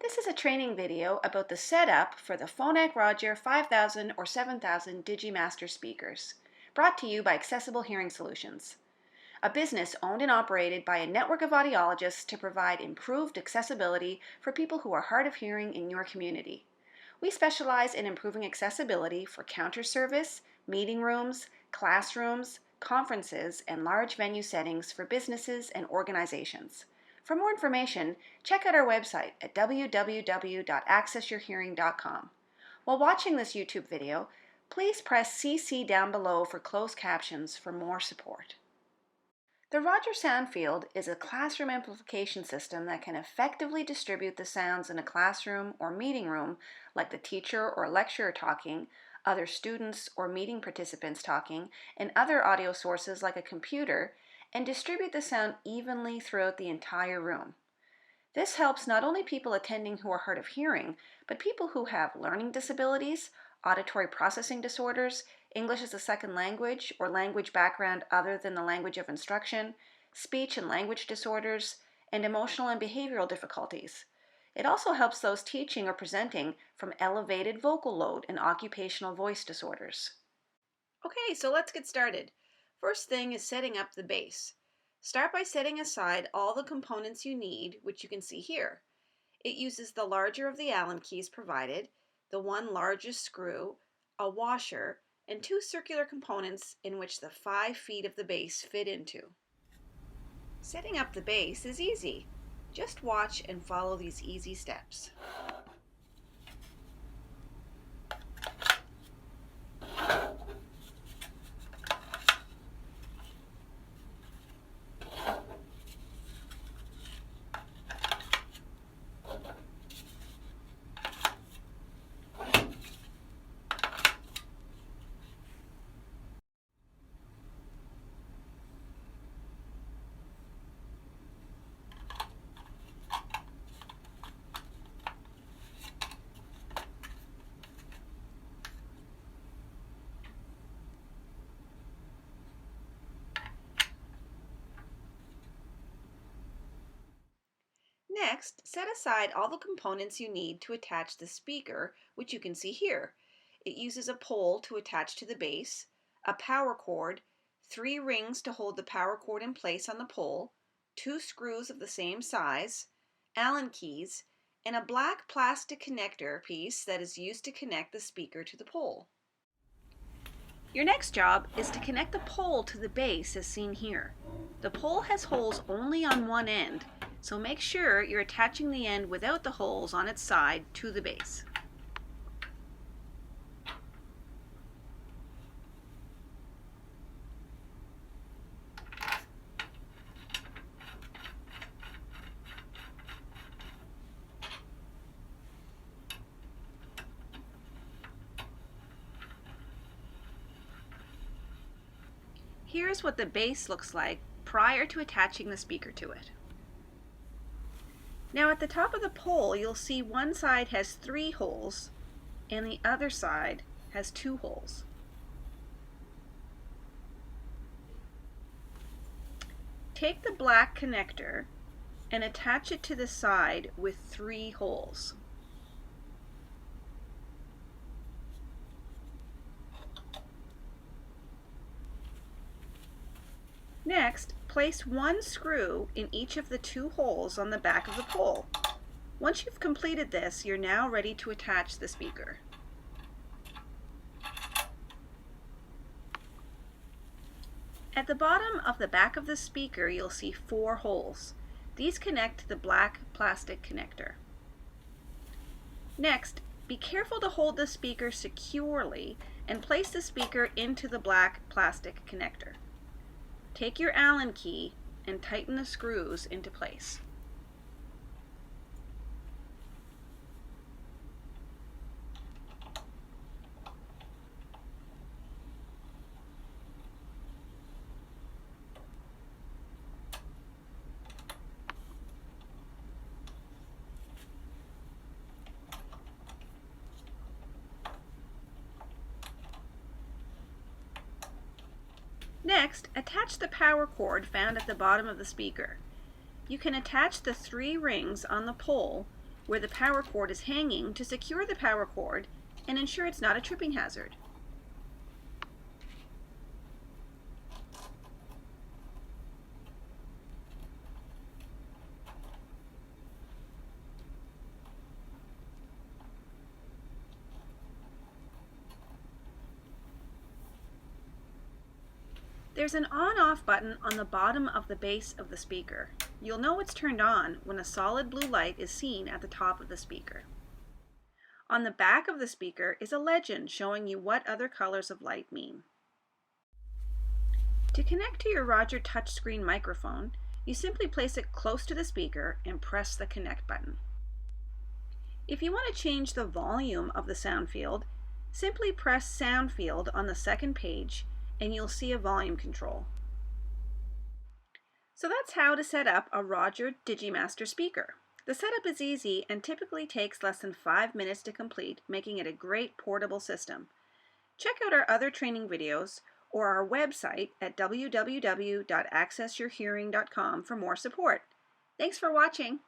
This is a training video about the setup for the Phonak Roger 5000 or 7000 Digimaster speakers, brought to you by Accessible Hearing Solutions, a business owned and operated by a network of audiologists to provide improved accessibility for people who are hard of hearing in your community. We specialize in improving accessibility for counter service, meeting rooms, classrooms, conferences, and large venue settings for businesses and organizations. For more information, check out our website at www.accessyourhearing.com. While watching this YouTube video, please press CC down below for closed captions for more support. The Roger sound field is a classroom amplification system that can effectively distribute the sounds in a classroom or meeting room, like the teacher or lecturer talking, other students or meeting participants talking, and other audio sources like a computer, and distribute the sound evenly throughout the entire room. This helps not only people attending who are hard of hearing, but people who have learning disabilities, auditory processing disorders, English as a second language or language background other than the language of instruction, speech and language disorders, and emotional and behavioral difficulties. It also helps those teaching or presenting from elevated vocal load and occupational voice disorders. Okay, so let's get started. First thing is setting up the base. Start by setting aside all the components you need, which you can see here. It uses the larger of the Allen keys provided, the one largest screw, a washer, and two circular components in which the 5 feet of the base fit into. Setting up the base is easy. Just watch and follow these easy steps. Next, set aside all the components you need to attach the speaker, which you can see here. It uses a pole to attach to the base, a power cord, 3 rings to hold the power cord in place on the pole, 2 screws of the same size, Allen keys, and a black plastic connector piece that is used to connect the speaker to the pole. Your next job is to connect the pole to the base as seen here. The pole has holes only on one end, so make sure you're attaching the end without the holes on its side to the base. Here's what the base looks like prior to attaching the speaker to it. Now at the top of the pole, you'll see one side has 3 holes and the other side has 2 holes. Take the black connector and attach it to the side with 3 holes. Next, place 1 screw in each of the 2 holes on the back of the pole. Once you've completed this, you're now ready to attach the speaker. At the bottom of the back of the speaker, you'll see 4 holes. These connect to the black plastic connector. Next, be careful to hold the speaker securely and place the speaker into the black plastic connector. Take your Allen key and tighten the screws into place. Next, attach the power cord found at the bottom of the speaker. You can attach the 3 rings on the pole where the power cord is hanging to secure the power cord and ensure it's not a tripping hazard. There's an on-off button on the bottom of the base of the speaker. You'll know it's turned on when a solid blue light is seen at the top of the speaker. On the back of the speaker is a legend showing you what other colors of light mean. To connect to your Roger touchscreen microphone, you simply place it close to the speaker and press the connect button. If you want to change the volume of the sound field, simply press sound field on the second page and you'll see a volume control. So that's how to set up a Roger Digimaster speaker. The setup is easy and typically takes less than 5 minutes to complete, making it a great portable system. Check out our other training videos or our website at www.accessyourhearing.com for more support. Thanks for watching.